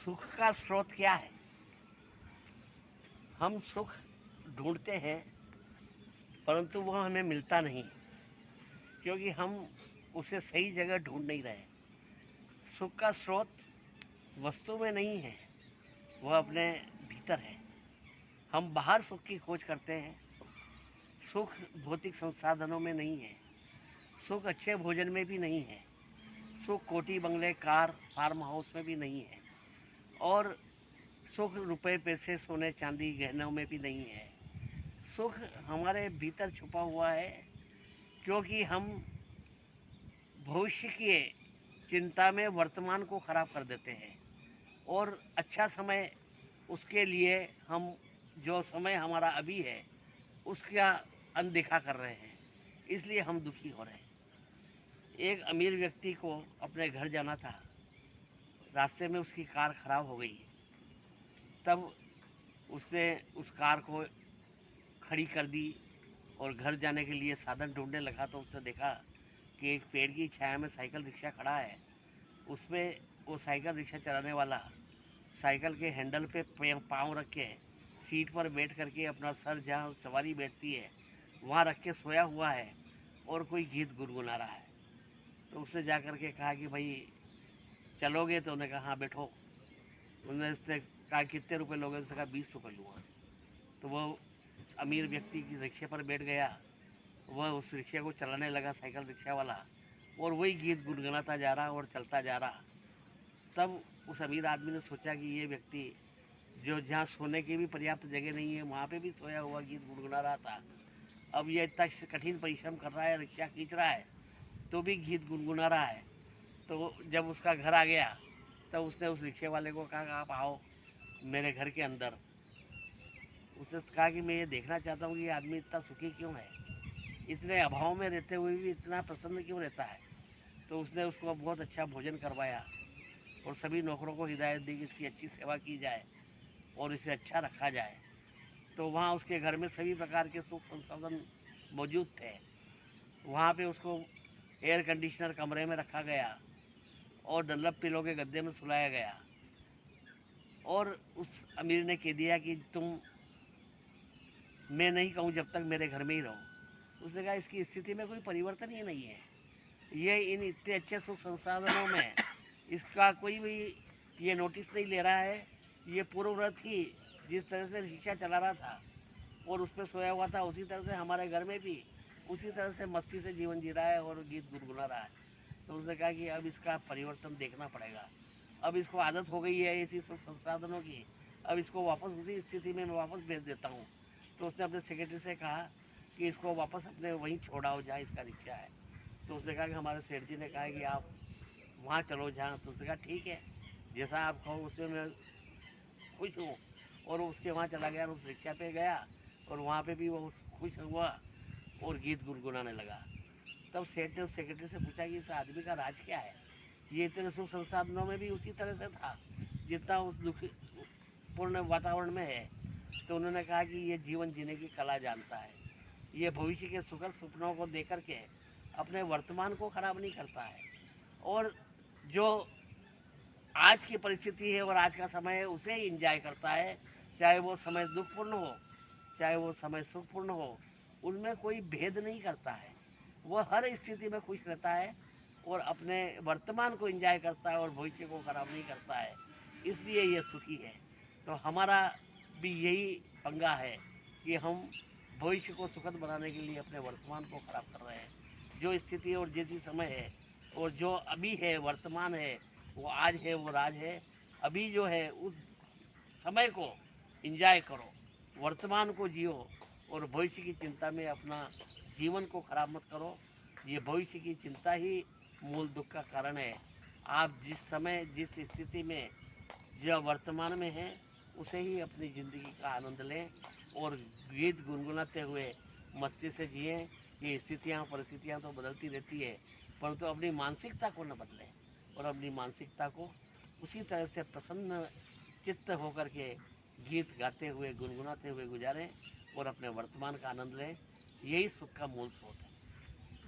सुख का स्रोत क्या है? हम सुख ढूंढते हैं, परंतु वह हमें मिलता नहीं, क्योंकि हम उसे सही जगह ढूंढ नहीं रहे। सुख का स्रोत वस्तु में नहीं है, वह अपने भीतर है। हम बाहर सुख की खोज करते हैं। सुख भौतिक संसाधनों में नहीं है, सुख अच्छे भोजन में भी नहीं है, सुख कोठी बंगले कार फार्म हाउस में भी नहीं है, और सुख रुपए पैसे सोने चांदी गहनों में भी नहीं है। सुख हमारे भीतर छुपा हुआ है, क्योंकि हम भविष्य की चिंता में वर्तमान को खराब कर देते हैं, और अच्छा समय उसके लिए हम जो समय हमारा अभी है उसका अनदेखा कर रहे हैं, इसलिए हम दुखी हो रहे हैं। एक अमीर व्यक्ति को अपने घर जाना था, रास्ते में उसकी कार खराब हो गई। तब उसने उस कार को खड़ी कर दी और घर जाने के लिए साधन ढूंढने लगा, तो उसने देखा कि एक पेड़ की छाया में साइकिल रिक्शा खड़ा है। उसमें वो साइकिल रिक्शा चलाने वाला साइकिल के हैंडल पे पाँव रख के सीट पर बैठ करके अपना सर जहाँ सवारी बैठती है वहाँ रख के सोया हुआ है और कोई गीत गुनगुना रहा है। तो उसने जा कर के कहा कि भाई चलोगे? तो उन्होंने कहा हाँ बैठो। उन्होंने उससे कहा कितने रुपए लोगे? उसने कहा 20 रुपये लूँगा। तो वो अमीर व्यक्ति की रिक्शे पर बैठ गया, वह उस रिक्शे को चलाने लगा, साइकिल रिक्शा वाला, और वही गीत गुनगुनाता जा रहा और चलता जा रहा। तब उस अमीर आदमी ने सोचा कि ये व्यक्ति जो जहाँ सोने की भी पर्याप्त जगह नहीं है वहाँ पे भी सोया हुआ गीत गुनगुना रहा था, अब ये इतना कठिन परिश्रम कर रहा है, रिक्शा खींच रहा है तो भी गीत गुनगुना रहा है। तो जब उसका घर आ गया तब उसने उस रिक्शे वाले को कहा आप आओ मेरे घर के अंदर। उसने कहा कि मैं ये देखना चाहता हूँ कि ये आदमी इतना सुखी क्यों है, इतने अभाव में रहते हुए भी इतना प्रसन्न क्यों रहता है। तो उसने उसको बहुत अच्छा भोजन करवाया और सभी नौकरों को हिदायत दी कि इसकी अच्छी सेवा की जाए और इसे अच्छा रखा जाए। तो वहाँ उसके घर में सभी प्रकार के सुख संसाधन मौजूद थे। वहाँ पे उसको एयर कंडीशनर कमरे में रखा गया और डल्लप पिलो के गद्दे में सुलाया गया, और उस अमीर ने कह दिया कि तुम, मैं नहीं कहूँ जब तक मेरे घर में ही रहो। उसने कहा इसकी स्थिति में कोई परिवर्तन ही नहीं है, ये इन इतने अच्छे सुख संसाधनों में इसका कोई भी ये नोटिस नहीं ले रहा है। ये पूर्वव्रत ही जिस तरह से रिक्शा चला रहा था और उस पर सोया हुआ था, उसी तरह से हमारे घर में भी उसी तरह से मस्ती से जीवन जी रहा है और गीत गुनगुना रहा है। तो उसने कहा कि अब इसका परिवर्तन देखना पड़ेगा, अब इसको आदत हो गई है इसी सुख संसाधनों की, अब इसको वापस उसी स्थिति में मैं वापस भेज देता हूँ। तो उसने अपने सेक्रेटरी से कहा कि इसको वापस अपने वहीं छोड़ाओ जहाँ इसका रिक्शा है। तो उसने कहा कि हमारे सेठ जी ने कहा कि आप वहाँ चलो जहाँ। तो उसने कहा ठीक है, जैसा आप कहो उसमें मैं खुश हूँ। और उसके वहाँ चला गया, उस रिक्शा पे गया और वहाँ पे भी वो खुश हुआ और गीत गुनगुनाने लगा। तब सेठ ने उस सेक्रेटरी से पूछा कि इस आदमी का राज क्या है, ये इतने सुख संसाधनों में भी उसी तरह से था जितना उस दुखी पूर्ण वातावरण में है। तो उन्होंने कहा कि ये जीवन जीने की कला जानता है, ये भविष्य के सुखद सपनों को देख करके अपने वर्तमान को खराब नहीं करता है, और जो आज की परिस्थिति है और आज का समय है उसे ही इंजॉय करता है, चाहे वो समय दुखपूर्ण हो चाहे वो समय सुखपूर्ण हो, उनमें कोई भेद नहीं करता है। वह हर स्थिति में खुश रहता है और अपने वर्तमान को एंजॉय करता है और भविष्य को खराब नहीं करता है, इसलिए ये सुखी है। तो हमारा भी यही पंगा है कि हम भविष्य को सुखद बनाने के लिए अपने वर्तमान को खराब कर रहे हैं। जो स्थिति और जैसी समय है और जो अभी है वर्तमान है, वो आज है वो राज है। अभी जो है उस समय को एंजॉय करो, वर्तमान को जियो और भविष्य की चिंता में अपना जीवन को खराब मत करो। ये भविष्य की चिंता ही मूल दुख का कारण है। आप जिस समय जिस स्थिति में जो वर्तमान में है उसे ही अपनी ज़िंदगी का आनंद लें और गीत गुनगुनाते हुए मस्ती से जिए। ये स्थितियाँ परिस्थितियाँ तो बदलती रहती है, परंतु अपनी मानसिकता को न बदलें और अपनी मानसिकता को उसी तरह से प्रसन्न चित्त होकर के गीत गाते हुए गुनगुनाते हुए गुजारें और अपने वर्तमान का आनंद लें। यही सुख का मूल स्रोत है।